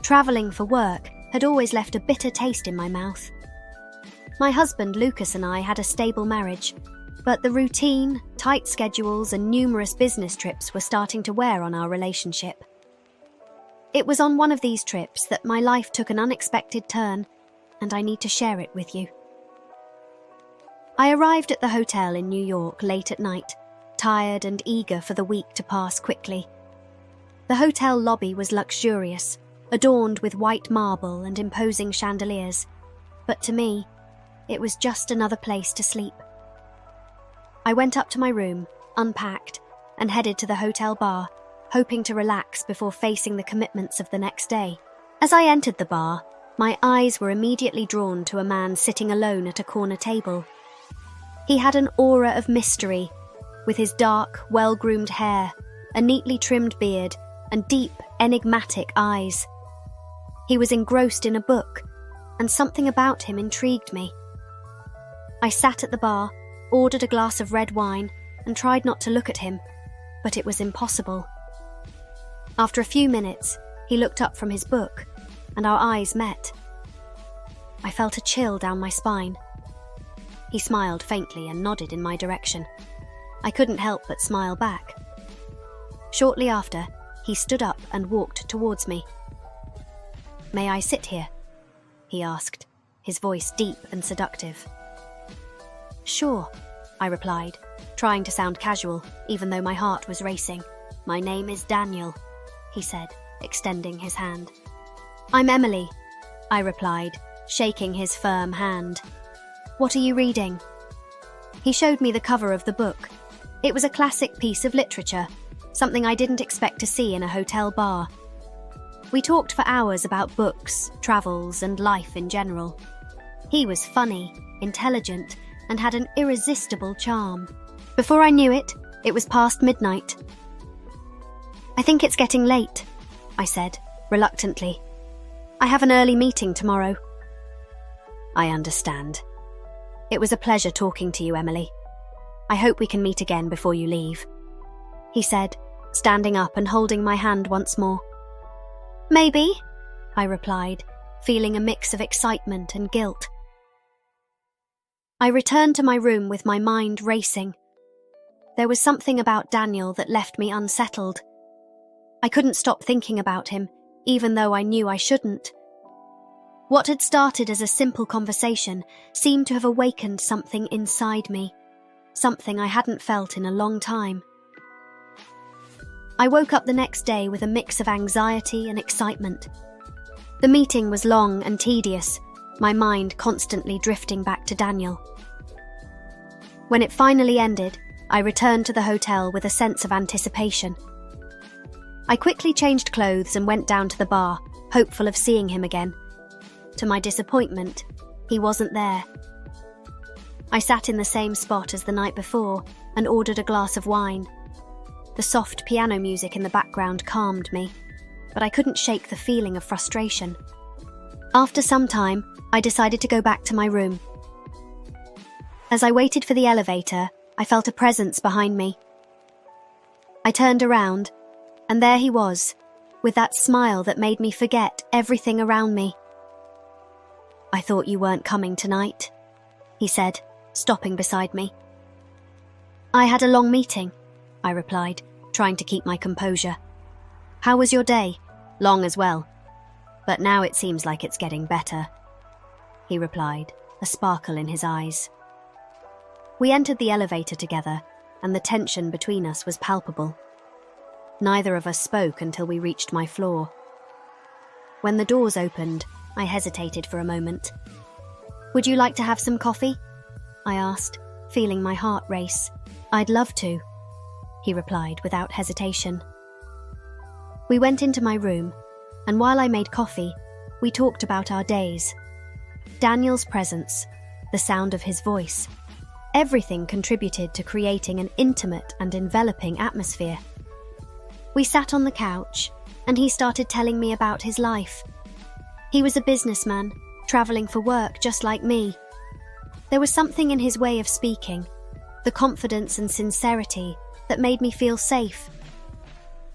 Traveling for work had always left a bitter taste in my mouth. My husband Lucas and I had a stable marriage, but the routine, tight schedules and numerous business trips were starting to wear on our relationship. It was on one of these trips that my life took an unexpected turn, and I need to share it with you. I arrived at the hotel in New York late at night, tired and eager for the week to pass quickly. The hotel lobby was luxurious, adorned with white marble and imposing chandeliers, but to me, it was just another place to sleep. I went up to my room, unpacked, and headed to the hotel bar, hoping to relax before facing the commitments of the next day. As I entered the bar, my eyes were immediately drawn to a man sitting alone at a corner table. He had an aura of mystery, with his dark, well-groomed hair, a neatly trimmed beard, and deep, enigmatic eyes. He was engrossed in a book, and something about him intrigued me. I sat at the bar, ordered a glass of red wine, and tried not to look at him, but it was impossible. After a few minutes, he looked up from his book, and our eyes met. I felt a chill down my spine. He smiled faintly and nodded in my direction. I couldn't help but smile back. Shortly after, he stood up and walked towards me. "May I sit here?" he asked, his voice deep and seductive. "Sure," I replied, trying to sound casual, even though my heart was racing. "My name is Daniel," he said, extending his hand. "I'm Emily," I replied, shaking his firm hand. "What are you reading?" He showed me the cover of the book. It was a classic piece of literature, something I didn't expect to see in a hotel bar. We talked for hours about books, travels, and life in general. He was funny, intelligent, and had an irresistible charm. Before I knew it, it was past midnight. "I think it's getting late," I said, reluctantly. "I have an early meeting tomorrow." "I understand. It was a pleasure talking to you, Emily. I hope we can meet again before you leave," he said, standing up and holding my hand once more. "Maybe," I replied, feeling a mix of excitement and guilt. I returned to my room with my mind racing. There was something about Daniel that left me unsettled. I couldn't stop thinking about him, even though I knew I shouldn't. What had started as a simple conversation seemed to have awakened something inside me, something I hadn't felt in a long time. I woke up the next day with a mix of anxiety and excitement. The meeting was long and tedious, my mind constantly drifting back to Daniel. When it finally ended, I returned to the hotel with a sense of anticipation. I quickly changed clothes and went down to the bar, hopeful of seeing him again. To my disappointment, he wasn't there. I sat in the same spot as the night before and ordered a glass of wine. The soft piano music in the background calmed me, but I couldn't shake the feeling of frustration. After some time, I decided to go back to my room. As I waited for the elevator, I felt a presence behind me. I turned around, and there he was, with that smile that made me forget everything around me. "I thought you weren't coming tonight," he said, stopping beside me. "I had a long meeting," I replied, trying to keep my composure. "How was your day?" "Long as well. But now it seems like it's getting better," he replied, a sparkle in his eyes. We entered the elevator together, and the tension between us was palpable. Neither of us spoke until we reached my floor. When the doors opened, I hesitated for a moment. "Would you like to have some coffee?" I asked, feeling my heart race. "I'd love to," he replied without hesitation. We went into my room, and while I made coffee, we talked about our days. Daniel's presence, the sound of his voice, everything contributed to creating an intimate and enveloping atmosphere. We sat on the couch, and he started telling me about his life. He was a businessman, traveling for work just like me. There was something in his way of speaking, the confidence and sincerity, that made me feel safe.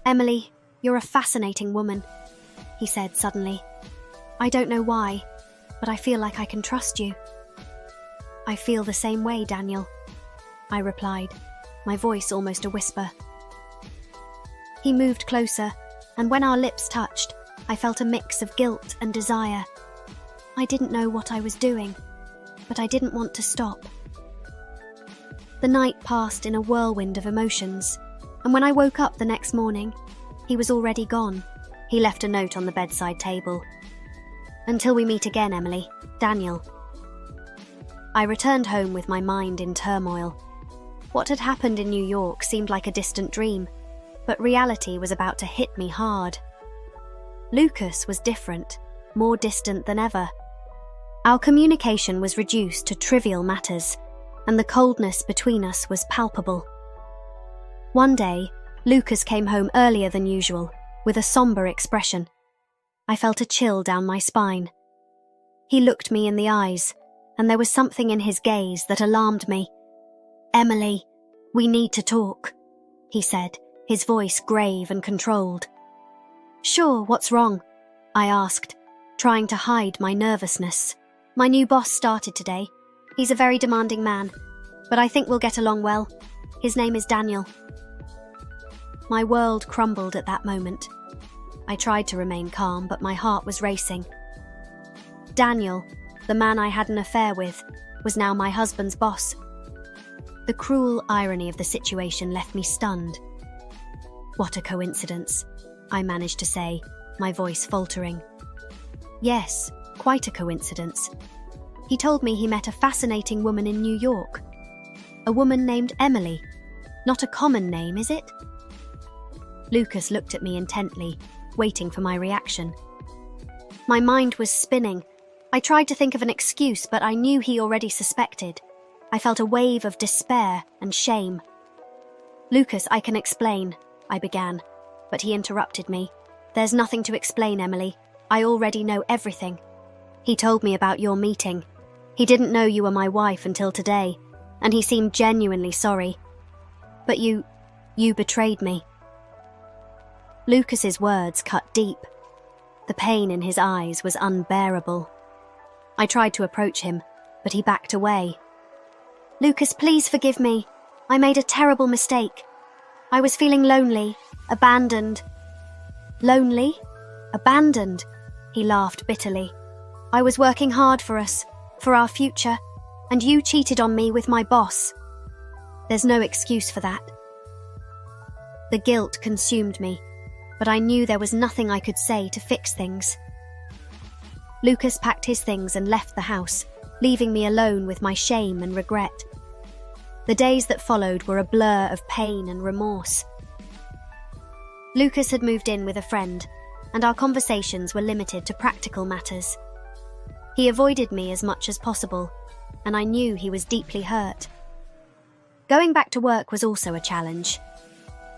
"Emily, you're a fascinating woman. he said suddenly. "I don't know why, but I feel like I can trust you." "I feel the same way, Daniel," I replied, my voice almost a whisper. He moved closer, and when our lips touched, I felt a mix of guilt and desire. I didn't know what I was doing, but I didn't want to stop. The night passed in a whirlwind of emotions, and when I woke up the next morning, he was already gone. He left a note on the bedside table. "Until we meet again, Emily, Daniel." I returned home with my mind in turmoil. What had happened in New York seemed like a distant dream, but reality was about to hit me hard. Lucas was different, more distant than ever. Our communication was reduced to trivial matters, and the coldness between us was palpable. One day, Lucas came home earlier than usual, with a somber expression. I felt a chill down my spine. He looked me in the eyes, and there was something in his gaze that alarmed me. "Emily, we need to talk," he said, his voice grave and controlled. "Sure, what's wrong?" I asked, trying to hide my nervousness. "My new boss started today. He's a very demanding man, but I think we'll get along well. His name is Daniel." My world crumbled at that moment. I tried to remain calm, but my heart was racing. Daniel, the man I had an affair with, was now my husband's boss. The cruel irony of the situation left me stunned. "What a coincidence," I managed to say, my voice faltering. "Yes, quite a coincidence. He told me he met a fascinating woman in New York. A woman named Emily. Not a common name, is it?" Lucas looked at me intently, waiting for my reaction. My mind was spinning. I tried to think of an excuse, but I knew he already suspected. I felt a wave of despair and shame. "Lucas, I can explain," I began, but he interrupted me. "There's nothing to explain, Emily. I already know everything. He told me about your meeting. He didn't know you were my wife until today, and he seemed genuinely sorry. But you betrayed me." Lucas's words cut deep. The pain in his eyes was unbearable. I tried to approach him, but he backed away. "Lucas, please forgive me. I made a terrible mistake. I was feeling lonely, abandoned." "Lonely? Abandoned?" He laughed bitterly. "I was working hard for us, for our future, and you cheated on me with my boss. There's no excuse for that." The guilt consumed me, but I knew there was nothing I could say to fix things. Lucas packed his things and left the house, leaving me alone with my shame and regret. The days that followed were a blur of pain and remorse. Lucas had moved in with a friend, and our conversations were limited to practical matters. He avoided me as much as possible, and I knew he was deeply hurt. Going back to work was also a challenge.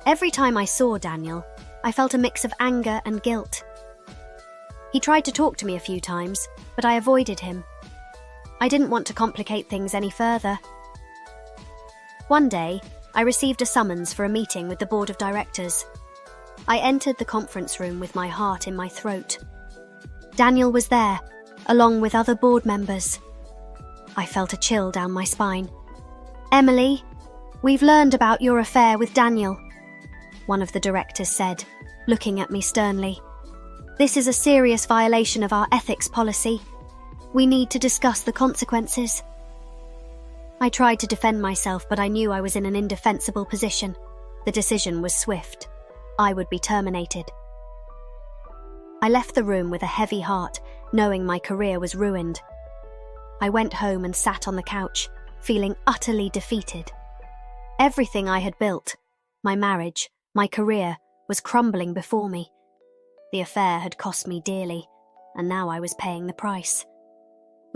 Every time I saw Daniel, I felt a mix of anger and guilt. He tried to talk to me a few times, but I avoided him. I didn't want to complicate things any further. One day, I received a summons for a meeting with the board of directors. I entered the conference room with my heart in my throat. Daniel was there, along with other board members. I felt a chill down my spine. "Emily, we've learned about your affair with Daniel," one of the directors said, looking at me sternly. "This is a serious violation of our ethics policy. We need to discuss the consequences." I tried to defend myself, but I knew I was in an indefensible position. The decision was swift. I would be terminated. I left the room with a heavy heart, knowing my career was ruined. I went home and sat on the couch, feeling utterly defeated. Everything I had built, my marriage, my career, was crumbling before me. The affair had cost me dearly, and now I was paying the price.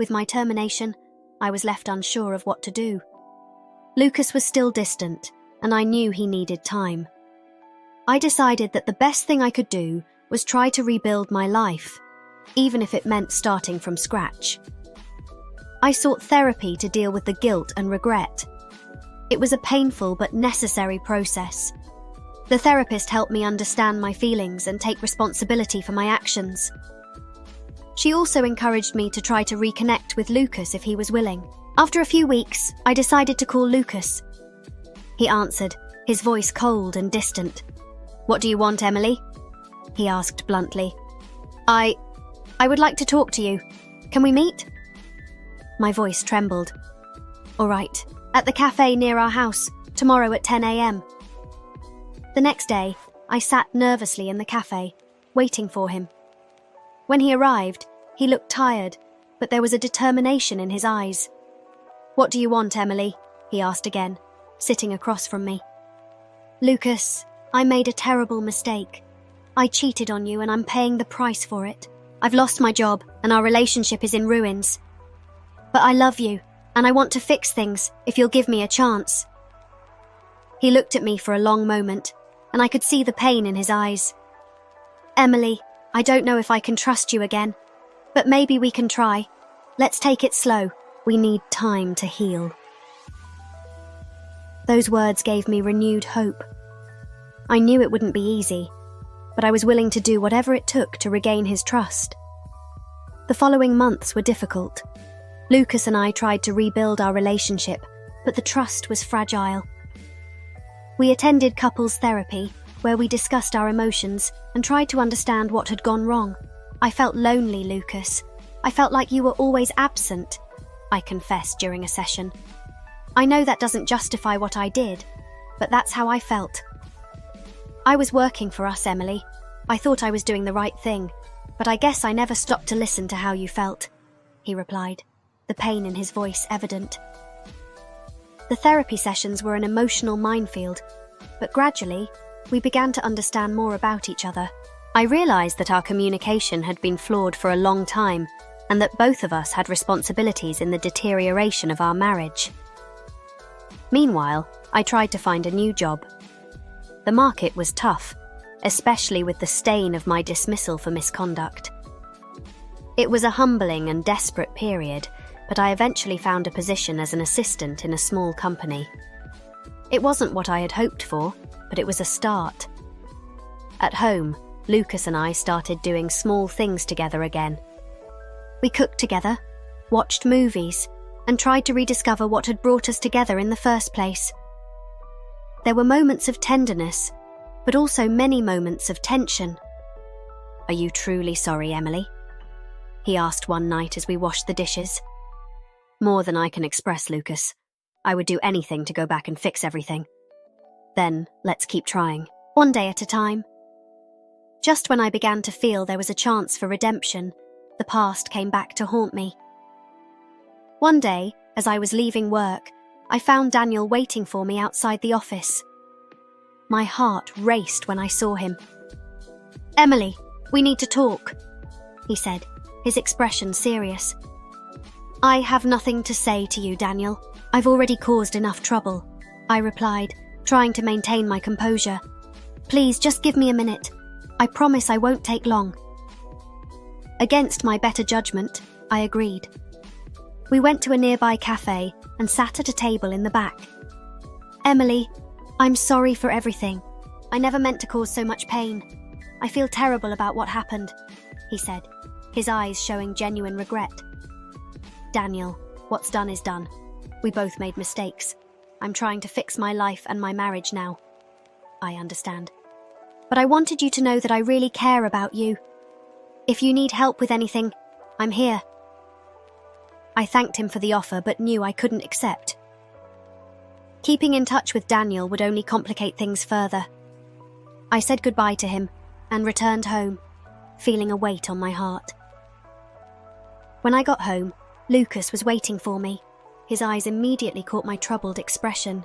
With my termination, I was left unsure of what to do. Lucas was still distant, and I knew he needed time. I decided that the best thing I could do was try to rebuild my life, even if it meant starting from scratch. I sought therapy to deal with the guilt and regret. It was a painful but necessary process. The therapist helped me understand my feelings and take responsibility for my actions. She also encouraged me to try to reconnect with Lucas if he was willing. After a few weeks, I decided to call Lucas. He answered, his voice cold and distant. "What do you want, Emily?" he asked bluntly. I would like to talk to you. Can we meet?" My voice trembled. "All right, at the cafe near our house, tomorrow at 10 a.m. The next day, I sat nervously in the cafe, waiting for him. When he arrived, he looked tired, but there was a determination in his eyes. "What do you want, Emily?" he asked again, sitting across from me. "Lucas, I made a terrible mistake. I cheated on you and I'm paying the price for it. I've lost my job and our relationship is in ruins. But I love you and I want to fix things if you'll give me a chance." He looked at me for a long moment and I could see the pain in his eyes. "Emily, I don't know if I can trust you again, but maybe we can try. Let's take it slow. We need time to heal." Those words gave me renewed hope. I knew it wouldn't be easy, but I was willing to do whatever it took to regain his trust. The following months were difficult. Lucas and I tried to rebuild our relationship, but the trust was fragile. We attended couples therapy, where we discussed our emotions and tried to understand what had gone wrong. "I felt lonely, Lucas. I felt like you were always absent," I confessed during a session. "I know that doesn't justify what I did, but that's how I felt. I was working for us, Emily. I thought I was doing the right thing, but I guess I never stopped to listen to how you felt," he replied, the pain in his voice evident. The therapy sessions were an emotional minefield, but gradually, we began to understand more about each other. I realized that our communication had been flawed for a long time, and that both of us had responsibilities in the deterioration of our marriage. Meanwhile, I tried to find a new job. The market was tough, especially with the stain of my dismissal for misconduct. It was a humbling and desperate period, but I eventually found a position as an assistant in a small company. It wasn't what I had hoped for, but it was a start. At home, Lucas and I started doing small things together again. We cooked together, watched movies, and tried to rediscover what had brought us together in the first place. There were moments of tenderness, but also many moments of tension. "Are you truly sorry, Emily?" he asked one night as we washed the dishes. "More than I can express, Lucas. I would do anything to go back and fix everything. Then, let's keep trying, one day at a time." Just when I began to feel there was a chance for redemption, the past came back to haunt me. One day, as I was leaving work, I found Daniel waiting for me outside the office. My heart raced when I saw him. "Emily, we need to talk," he said, his expression serious. "I have nothing to say to you, Daniel. I've already caused enough trouble," I replied, trying to maintain my composure. "Please, just give me a minute. I promise I won't take long." Against my better judgment, I agreed. We went to a nearby cafe and sat at a table in the back. "Emily, I'm sorry for everything. I never meant to cause so much pain. I feel terrible about what happened," he said, his eyes showing genuine regret. "Daniel, what's done is done. We both made mistakes. I'm trying to fix my life and my marriage now. I understand. But I wanted you to know that I really care about you. If you need help with anything, I'm here." I thanked him for the offer but knew I couldn't accept. Keeping in touch with Daniel would only complicate things further. I said goodbye to him and returned home, feeling a weight on my heart. When I got home, Lucas was waiting for me. His eyes immediately caught my troubled expression.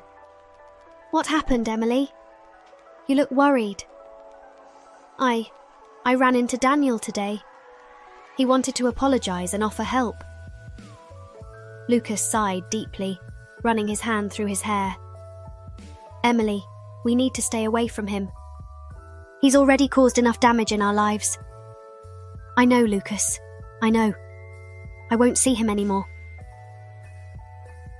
"What happened, Emily? You look worried." I ran into Daniel today. He wanted to apologize and offer help." Lucas sighed deeply, running his hand through his hair. "Emily, we need to stay away from him. He's already caused enough damage in our lives." "I know, Lucas. I know. I won't see him anymore."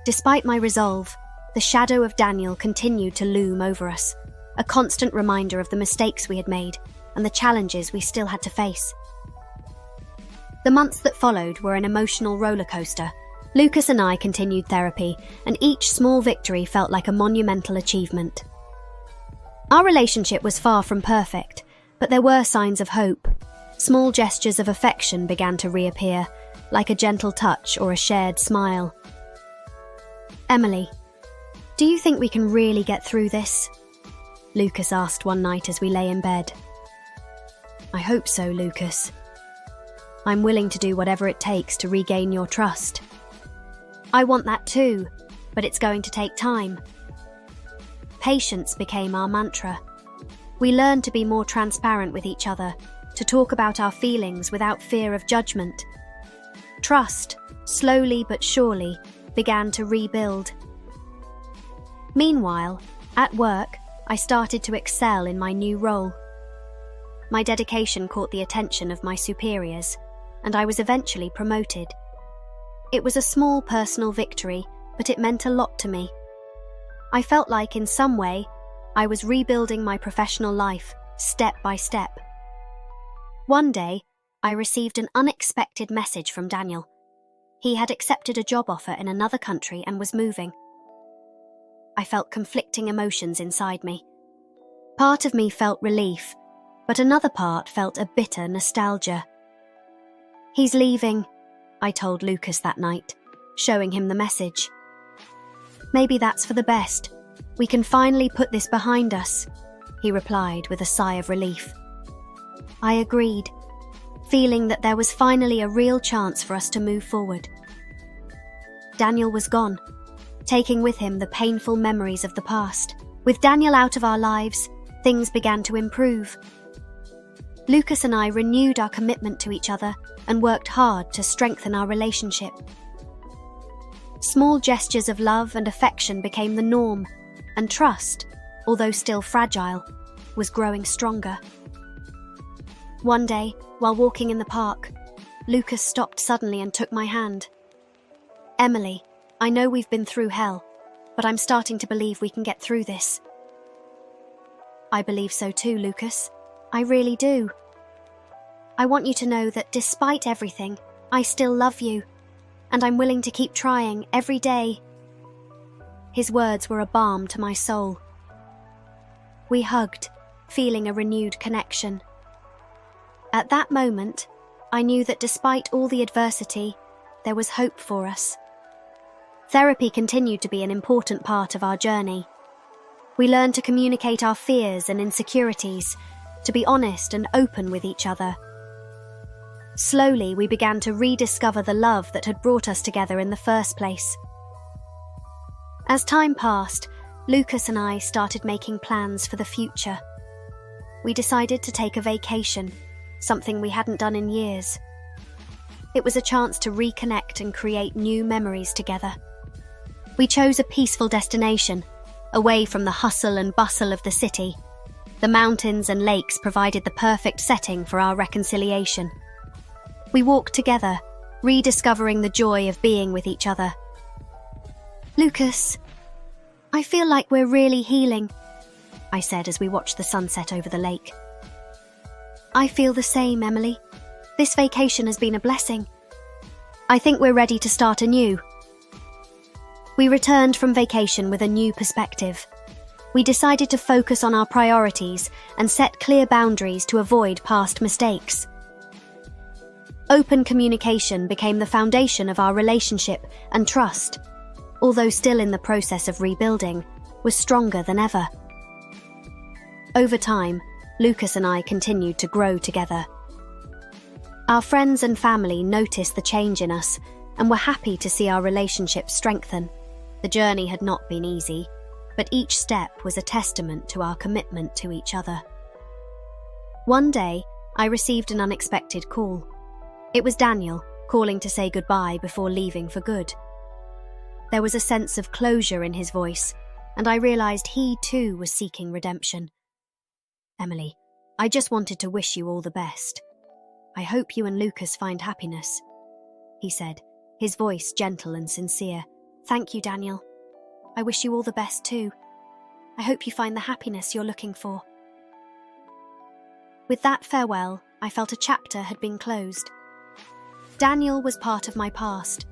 Despite my resolve, the shadow of Daniel continued to loom over us. a constant reminder of the mistakes we had made and the challenges we still had to face. The months that followed were an emotional roller coaster. Lucas and I continued therapy, and each small victory felt like a monumental achievement. Our relationship was far from perfect, but there were signs of hope. Small gestures of affection began to reappear, like a gentle touch or a shared smile. "Emily, do you think we can really get through this?" Lucas asked one night as we lay in bed. "I hope so, Lucas. I'm willing to do whatever it takes to regain your trust." "I want that too, but it's going to take time." Patience became our mantra. We learned to be more transparent with each other, to talk about our feelings without fear of judgment. Trust, slowly but surely, began to rebuild. Meanwhile, at work, I started to excel in my new role. My dedication caught the attention of my superiors, and I was eventually promoted. It was a small personal victory, but it meant a lot to me. I felt like, in some way, I was rebuilding my professional life, step by step. One day, I received an unexpected message from Daniel. He had accepted a job offer in another country and was moving. I felt conflicting emotions inside me. Part of me felt relief, but another part felt a bitter nostalgia. "He's leaving," I told Lucas that night, showing him the message. "Maybe that's for the best. We can finally put this behind us," he replied with a sigh of relief. I agreed, feeling that there was finally a real chance for us to move forward. Daniel was gone, taking with him the painful memories of the past. With Daniel out of our lives, things began to improve. Lucas and I renewed our commitment to each other and worked hard to strengthen our relationship. Small gestures of love and affection became the norm, and trust, although still fragile, was growing stronger. One day, while walking in the park, Lucas stopped suddenly and took my hand. "Emily, I know we've been through hell, but I'm starting to believe we can get through this." "I believe so too, Lucas. I really do. I want you to know that despite everything, I still love you, and I'm willing to keep trying every day." His words were a balm to my soul. We hugged, feeling a renewed connection. At that moment, I knew that despite all the adversity, there was hope for us. Therapy continued to be an important part of our journey. We learned to communicate our fears and insecurities, to be honest and open with each other. Slowly, we began to rediscover the love that had brought us together in the first place. As time passed, Lucas and I started making plans for the future. We decided to take a vacation, something we hadn't done in years. It was a chance to reconnect and create new memories together. We chose a peaceful destination, away from the hustle and bustle of the city. The mountains and lakes provided the perfect setting for our reconciliation. We walked together, rediscovering the joy of being with each other. "Lucas, I feel like we're really healing," I said as we watched the sunset over the lake. "I feel the same, Emily. This vacation has been a blessing. I think we're ready to start anew." We returned from vacation with a new perspective. We decided to focus on our priorities and set clear boundaries to avoid past mistakes. Open communication became the foundation of our relationship, and trust, although still in the process of rebuilding, was stronger than ever. Over time, Lucas and I continued to grow together. Our friends and family noticed the change in us and were happy to see our relationship strengthen. The journey had not been easy, but each step was a testament to our commitment to each other. One day, I received an unexpected call. It was Daniel, calling to say goodbye before leaving for good. There was a sense of closure in his voice, and I realized he too was seeking redemption. "Emily, I just wanted to wish you all the best. I hope you and Lucas find happiness," he said, his voice gentle and sincere. "Thank you, Daniel. I wish you all the best too. I hope you find the happiness you're looking for." With that farewell, I felt a chapter had been closed. Daniel was part of my past,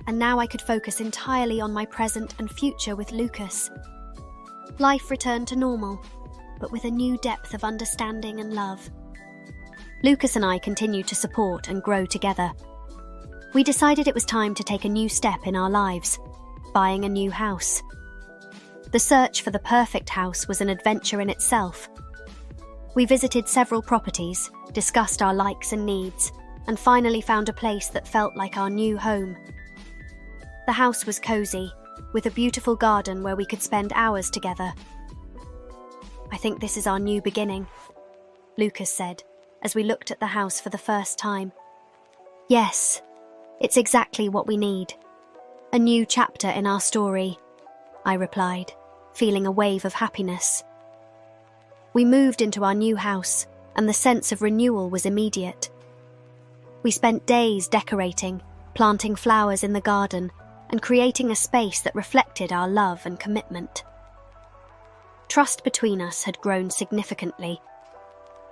and now I could focus entirely on my present and future with Lucas. Life returned to normal, but with a new depth of understanding and love. Lucas and I continued to support and grow together. We decided it was time to take a new step in our lives, buying a new house. The search for the perfect house was an adventure in itself. We visited several properties, discussed our likes and needs, and finally found a place that felt like our new home. The house was cozy, with a beautiful garden where we could spend hours together. "I think this is our new beginning," Lucas said, as we looked at the house for the first time. "Yes, it's exactly what we need. A new chapter in our story," I replied, feeling a wave of happiness. We moved into our new house, and the sense of renewal was immediate. We spent days decorating, planting flowers in the garden, and creating a space that reflected our love and commitment. Trust between us had grown significantly.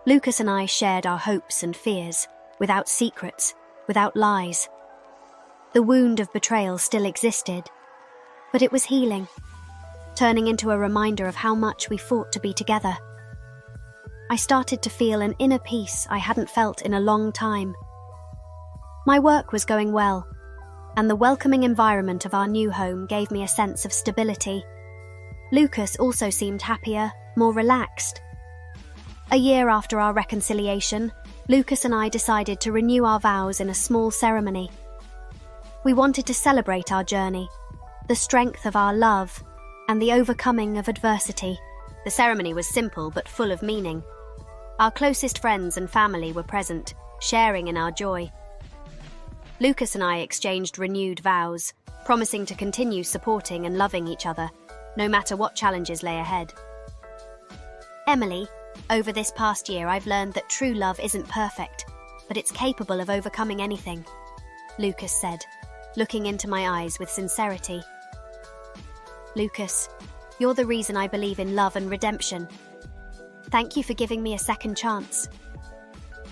Lucas and I shared our hopes and fears, without secrets, without lies. The wound of betrayal still existed, but it was healing, turning into a reminder of how much we fought to be together. I started to feel an inner peace I hadn't felt in a long time. My work was going well, and the welcoming environment of our new home gave me a sense of stability. Lucas also seemed happier, more relaxed. A year after our reconciliation, Lucas and I decided to renew our vows in a small ceremony. We wanted to celebrate our journey, the strength of our love, and the overcoming of adversity. The ceremony was simple but full of meaning. Our closest friends and family were present, sharing in our joy. Lucas and I exchanged renewed vows, promising to continue supporting and loving each other, no matter what challenges lay ahead. "Emily, over this past year I've learned that true love isn't perfect, but it's capable of overcoming anything," Lucas said, looking into my eyes with sincerity. "Lucas, you're the reason I believe in love and redemption. Thank you for giving me a second chance."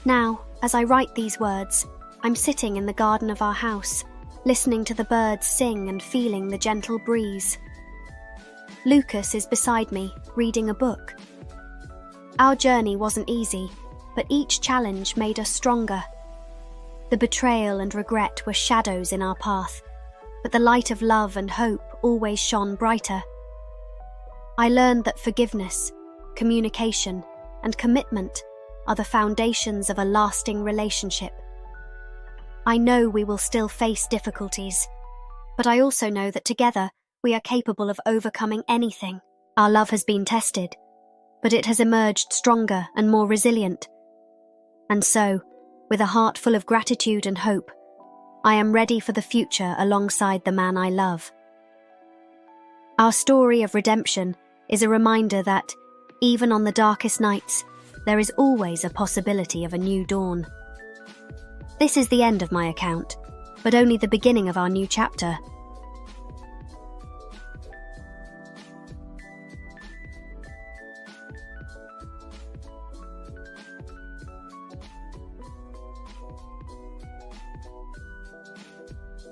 Now, as I write these words, I'm sitting in the garden of our house, listening to the birds sing and feeling the gentle breeze. Lucas is beside me, reading a book. Our journey wasn't easy, but each challenge made us stronger. The betrayal and regret were shadows in our path, but the light of love and hope always shone brighter. I learned that forgiveness, communication, and commitment are the foundations of a lasting relationship. I know we will still face difficulties, but I also know that together we are capable of overcoming anything. Our love has been tested, but it has emerged stronger and more resilient. And so, with a heart full of gratitude and hope, I am ready for the future alongside the man I love. Our story of redemption is a reminder that, even on the darkest nights, there is always a possibility of a new dawn. This is the end of my account, but only the beginning of our new chapter.